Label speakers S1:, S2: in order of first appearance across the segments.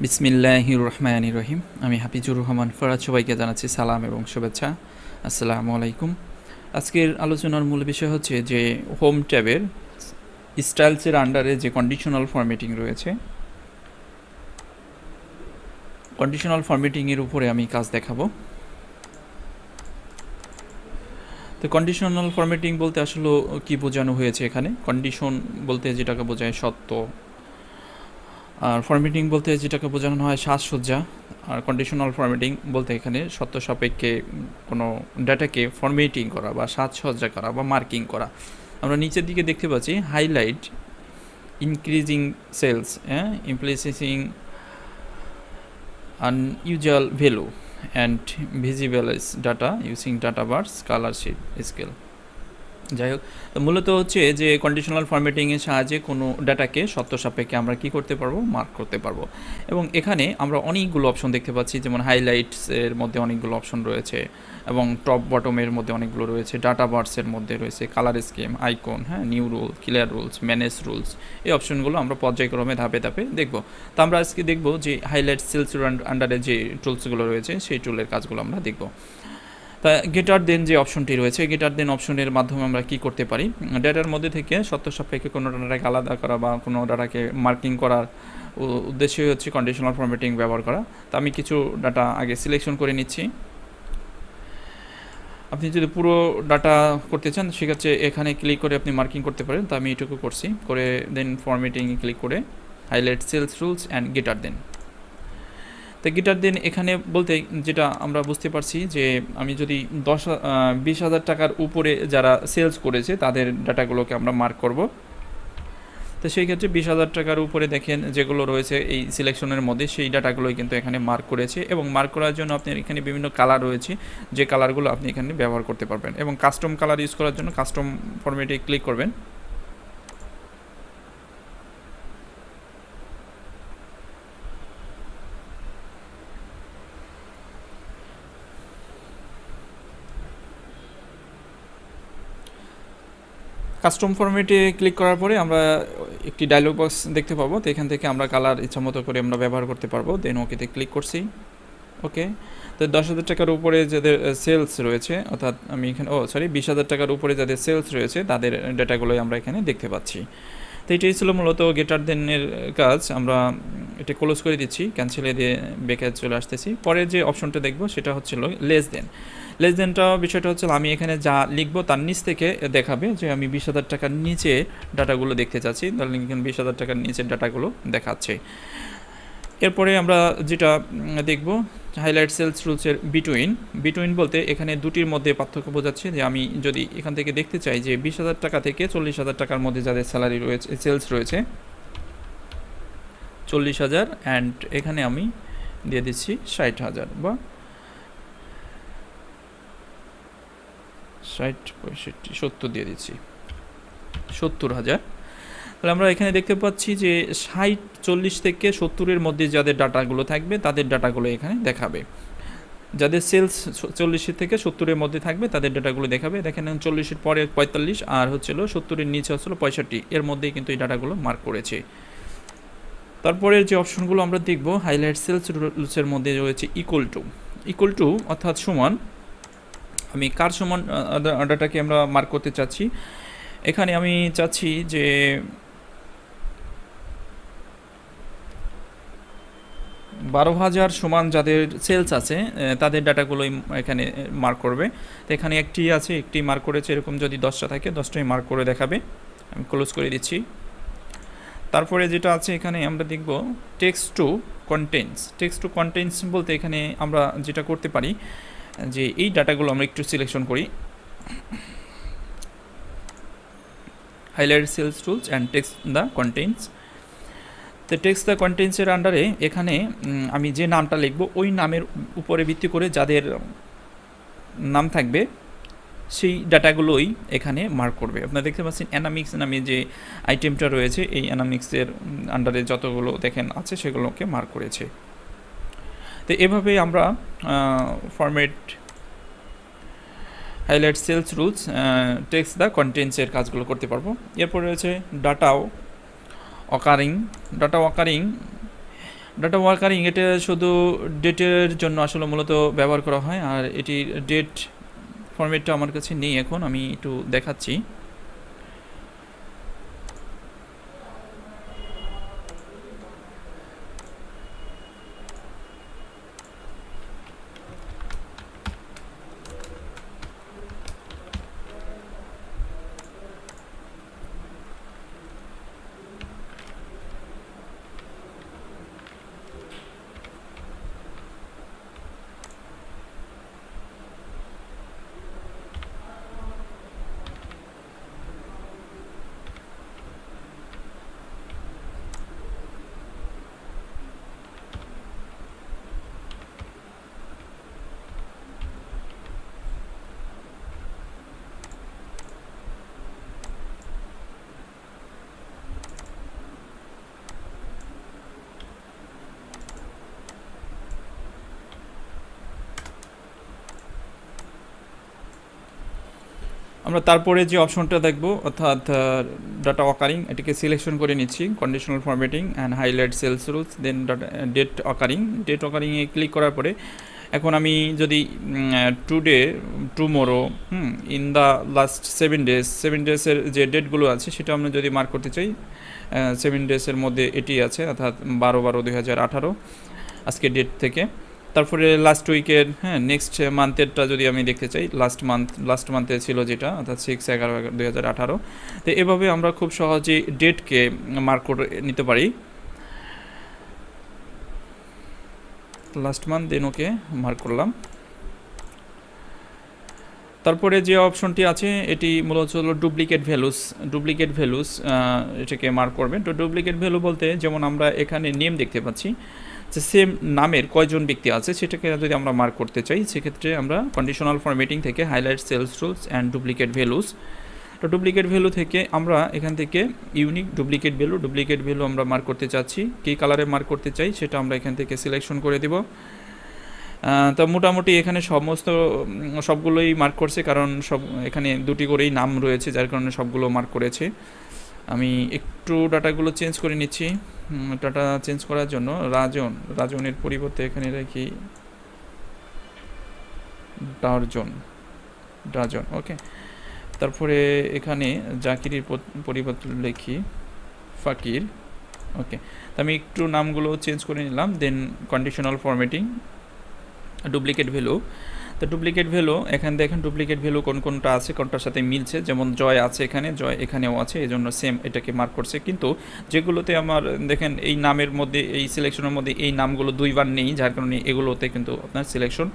S1: বিসমিল্লাহির রহমানির রহিম। আমি হাফিজুর রহমান ফরাদ, সবাইকে জানাচ্ছি সালাম এবং শুভেচ্ছা। আসসালামু আলাইকুম। আজকের আলোচনার মূল বিষয় হচ্ছে যে হোম ট্যাবের স্টাইলসের আন্ডারে যে কন্ডিশনাল ফরম্যাটিং রয়েছে, কন্ডিশনাল ফরম্যাটিংয়ের উপরে আমি কাজ দেখাবো। তো কন্ডিশনাল ফরম্যাটিং বলতে আসলে কি বোঝানো হয়েছে এখানে? কন্ডিশন বলতে যেটাকে বোঝায় সত্য, আর ফরম্যাটিং বলতে যেটাকে বোঝানো হয় সাজসজ্জা। আর কন্ডিশনাল ফরম্যাটিং বলতে এখানে সত্য সাপেক্ষে কোনো ডাটাকে ফরম্যাটিং করা বা সাজসজ্জা করা বা মার্কিং করা। আমরা নিচের দিকে দেখতে পাচ্ছি হাইলাইট ইনক্রিজিং সেলস, ইমপ্লিসিং unusual value and visualise data using data bars colour sheet scale. যাই হোক, মূলত হচ্ছে যে কন্ডিশনাল ফরম্যাটিংয়ের সাহায্যে কোনো ডাটাকে সত্য সাপেক্ষে আমরা কি করতে পারবো, মার্ক করতে পারবো। এবং এখানে আমরা অনেকগুলো অপশন দেখতে পাচ্ছি, যেমন হাইলাইটসের মধ্যে অনেকগুলো অপশন রয়েছে এবং টপ বটমের মধ্যে অনেকগুলো রয়েছে, ডাটা বার্সের মধ্যে রয়েছে colour scheme, icon, new rule, clear rules, manage rules. এই অপশনগুলো আমরা পর্যায়ক্রমে ধাপে ধাপে দেখব। তো আমরা আজকে দেখব যে হাইলাইট সেলস আন্ডারে যে টুলসগুলো রয়েছে সেই টুলের কাজগুলো আমরা দেখব। তা গেটার দেন যে অপশনটি রয়েছে, গেটার দেন অপশনের মাধ্যমে আমরা কি করতে পারি, ডাটার মধ্যে থেকে সত্য সাপেক্ষে কোনো ডাটাকে আলাদা করা বা কোনো ডাটাকে মার্কিং করার উদ্দেশ্যই হচ্ছে কন্ডিশনাল ফরম্যাটিং ব্যবহার করা। তা আমি কিছু ডাটা আগে সিলেকশন করে নিচ্ছি। আপনি যদি পুরো ডাটা করতে চান সেক্ষেত্রে এখানে ক্লিক করে আপনি মার্কিং করতে পারেন। তো আমি এটুকু করছি, করে দেন ফরম্যাটিংয়ে ক্লিক করে হাইলাইট সেলস রুলস অ্যান্ড গেটার দেন। তো গিটার দেন এখানে বলতে যেটা আমরা বুঝতে পারছি যে আমি যদি 20,000 টাকার উপরে যারা সেলস করেছে তাদের ডাটাগুলোকে আমরা মার্ক করব। তো সেই ক্ষেত্রে 20,000 টাকার উপরে দেখেন যেগুলো রয়েছে এই সিলেকশনের মধ্যে, সেই ডাটাগুলোই কিন্তু এখানে মার্ক করেছে। এবং মার্ক করার জন্য আপনার এখানে বিভিন্ন কালার রয়েছে, যে কালারগুলো আপনি এখানে ব্যবহার করতে পারবেন। এবং কাস্টম কালার ইউজ করার জন্য কাস্টম ফরম্যাটে ক্লিক করবেন। কাস্টম ফরম্যাটে ক্লিক করার পরে আমরা একটি ডায়লগ বক্স দেখতে পাবো। তো এখান থেকে আমরা কালার ইচ্ছামতো করে আমরা ব্যবহার করতে পারবো। দেন ওকেতে ক্লিক করছি। ওকে, তো 10,000 টাকার উপরে যাদের সেলস রয়েছে, অর্থাৎ আমি এখানে 20,000 টাকার উপরে যাদের সেলস রয়েছে তাদের ডেটাগুলোই আমরা এখানে দেখতে পাচ্ছি। তো এটাই ছিল মূলত গেটার দেনের কাজ। আমরা এটা ক্লোজ করে দিচ্ছি, ক্যান্সেলে দিয়ে বেকে চলে আসতেছি। পরের যে অপশনটা দেখবো সেটা হচ্ছিল লেস দেন। লেস দেনটা বিষয়টা হচ্ছে আমি এখানে যা লিখবো তার নিচ থেকে দেখাবে যে আমি 20,000 টাকার নিচে ডাটাগুলো দেখতে চাচ্ছি, তাহলে এখানে 20,000 টাকার নিচের ডাটাগুলো দেখাচ্ছে। এরপরে আমরা যেটা দেখব হাইলাইট সেলস রুলসের বিটুইন বলতে এখানে দুটির মধ্যে পার্থক্য বোঝাচ্ছে যে আমি যদি এখান থেকে দেখতে চাই যে 20,000 টাকা থেকে 40,000 টাকার মধ্যে যাদের স্যালারি রয়েছে, সেলস রয়েছে 40,000, অ্যান্ড এখানে আমি দিয়ে দিচ্ছি 60,000 বা 60, 65, 70 দিয়ে দিচ্ছি 70,000। তাহলে আমরা এখানে দেখতে পাচ্ছি যে 40 থেকে 70-এর মধ্যে যাদের ডাটাগুলো থাকবে তাদের ডাটাগুলো এখানে দেখাবে। যাদের সেলস 40 থেকে 70-এর মধ্যে থাকবে তাদের ডাটাগুলো দেখাবে। দেখেন 40-এর পরে 45 আর হচ্ছিল 70-এর নিচে হচ্ছিল 65, এর মধ্যেই কিন্তু এই ডাটাগুলো মার্ক করেছে। তারপরে যে অপশনগুলো আমরা দেখব, হাইলাইট সেলস রুলসের মধ্যে রয়েছে ইকুয়াল টু অর্থাৎ সমান। আমি কার সমান ডাটাকে আমরা মার্ক করতে চাচ্ছি, এখানে আমি চাচ্ছি যে 12,000 সমান যাদের সেলস আছে তাদের ডাটাগুলোই এখানে মার্ক করবে। তো এখানে একটি আছে, একটি মার্ক করেছে, এরকম যদি 10টা থাকে 10টাই মার্ক করে দেখাবে। আমি ক্লোজ করে দিচ্ছি। তারপরে যেটা আছে এখানে আমরা দেখব টেক্সট টু কন্টেন্টস বলতে এখানে আমরা যেটা করতে পারি যে এই ডাটাগুলো আমরা একটু সিলেকশন করি, highlight cells rules and text the contents. তো টেক্সট দ্য কন্টেন্টসের আন্ডারে এখানে আমি যে নামটা লিখব ওই নামের উপরে ভিত্তি করে যাদের নাম থাকবে সেই ডাটাগুলোই এখানে মার্ক করবে। আপনারা দেখতে পাচ্ছেন অ্যানামিক্স নামে যে আইটেমটা রয়েছে, এই অ্যানামিক্সের আন্ডারে যতগুলো দেখেন আছে সেগুলোকে মার্ক করেছে। তো এভাবেই আমরা format highlight cells rules text the কন্টেন্টসের কাজগুলো করতে পারবো। এরপর রয়েছে ডাটা ওয়াকারিং ডাটা ওয়ার্কারিং এটা শুধু ডেটের জন্য আসলে মূলত ব্যবহার করা হয়, আর এটি ডেট ফরম্যাটটা আমার কাছে নেই এখন, আমি একটু দেখাচ্ছি। আমরা তারপরে যে অপশনটা দেখব অর্থাৎ ডাটা অকারিং, এটিকে সিলেকশন করে নিচ্ছি, conditional formatting and highlight cells rules, then date occurring. Date অকারিংয়ে ক্লিক করার পরে এখন আমি যদি today, tomorrow, in the last 7 days, 7 ডেজের যে ডেটগুলো আছে সেটা আমরা যদি মার্ক করতে চাই, 7 ডেজের মধ্যে এটি আছে, অর্থাৎ 12/12/2018 আজকে ডেট থেকে। তারপরে লাস্ট উইকের, নেক্সট মান্থেরটা যদি আমি দেখতে চাই, লাস্ট মান্থে ছিল যেটা, অর্থাৎ 6/11/2018। তো এভাবে আমরা খুব সহজেই ডেটকে মার্ক করে নিতে পারি। লাস্ট মান্থ, দেন ওকে মার্ক করলাম। তারপরে যে অপশনটি আছে এটি মূলত হলো ডুপ্লিকেট ভ্যালুস, এটাকে মার্ক করবেন। তো ডুপ্লিকেট ভ্যালু বলতে যেমন আমরা এখানে নেম দেখতে পাচ্ছি যে সেম নামের কয়জন ব্যক্তি আছে, সেটাকে যদি আমরা মার্ক করতে চাই সেক্ষেত্রে আমরা কন্ডিশনাল ফরম্যাটিং থেকে highlight cells rules and duplicate values. তো ডুপ্লিকেট ভ্যালু থেকে আমরা এখান থেকে ইউনিক ডুপ্লিকেট ভ্যালু আমরা মার্ক করতে চাচ্ছি, কী কালারে মার্ক করতে চাই সেটা আমরা এখান থেকে সিলেকশন করে দেব। তো মোটামুটি এখানে সবগুলোই মার্ক করছে, কারণ এখানে দুটি করেই নাম রয়েছে, যার কারণে সবগুলো মার্ক করেছে। আমি একটু ডাটাগুলো চেঞ্জ করে নিচ্ছি। ডাটা চেঞ্জ করার জন্য রাজনের পরিবর্তে এখানে রাখি ডাজন, ওকে। তারপরে এখানে জাকিরের পরিবর্তে লিখি ফাকির, ওকে। তো আমি একটু নামগুলো চেঞ্জ করে নিলাম, দেন কন্ডিশনাল ফরম্যাটিং, ডুপ্লিকেট ভ্যালু। তো ডুপ্লিকেট ভ্যালু এখানে দেখেন ডুপ্লিকেট ভ্যালু কোনটা আছে, কোনটার সাথে মিলছে, যেমন জয় আছে এখানে, জয় এখানেও আছে, এই জন্য সেম এটাকে মার্ক করছে। কিন্তু যেগুলোতে আমার দেখেন এই নামের মধ্যে, এই সিলেকশনের মধ্যে এই নামগুলো দুইবার নেই, যার কারণে এগুলোতে কিন্তু আপনার সিলেকশন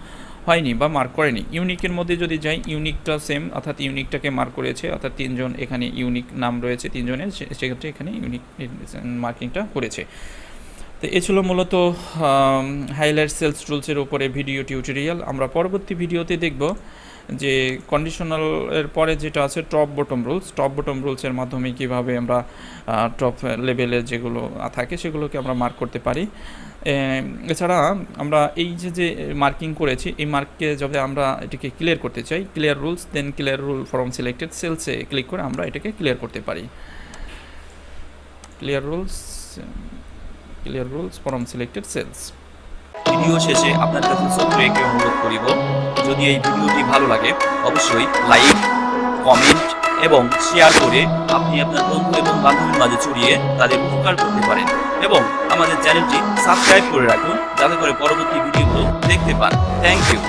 S1: হয়নি বা মার্ক করেনি। ইউনিকের মধ্যে যদি যাই, ইউনিকটা সেম, অর্থাৎ ইউনিকটাকে মার্ক করেছে, অর্থাৎ 3 জন এখানে ইউনিক নাম রয়েছে 3 জনের, সেক্ষেত্রে এখানে ইউনিক মার্কিংটা করেছে। তো এ ছিল মূলত হাইলাইট সেলস রুলসের উপরে ভিডিও টিউটোরিয়াল। আমরা পরবর্তী ভিডিওতে দেখব যে কন্ডিশনালের পরে যেটা আছে টপ বটম রুলসের মাধ্যমে কিভাবে আমরা টপ লেভেলের যেগুলো থাকে সেগুলোকে আমরা মার্ক করতে পারি। এছাড়া আমরা এই যে মার্কিং করেছি, এই মার্ককে যদি আমরা এটাকে ক্লিয়ার করতে চাই, clear rules, then clear rule from selected সেলসে ক্লিক করে আমরা এটাকে ক্লিয়ার করতে পারি। Clear rules from selected cells.
S2: Video শেষে আপনার কাছে ছোট্ট একটি অনুরোধ করিব, যদি এই ভিডিওটি ভালো লাগে অবশ্যই লাইক, কমেন্ট এবং শেয়ার করে আপনি আপনার বন্ধু এবং বান্ধবীর মাঝে ছড়িয়ে তাদের উপকার করতে পারেন, এবং আমাদের চ্যানেলটি সাবস্ক্রাইব করে রাখুন যাতে করে পরবর্তী ভিডিওগুলো দেখতে পান। Thank you.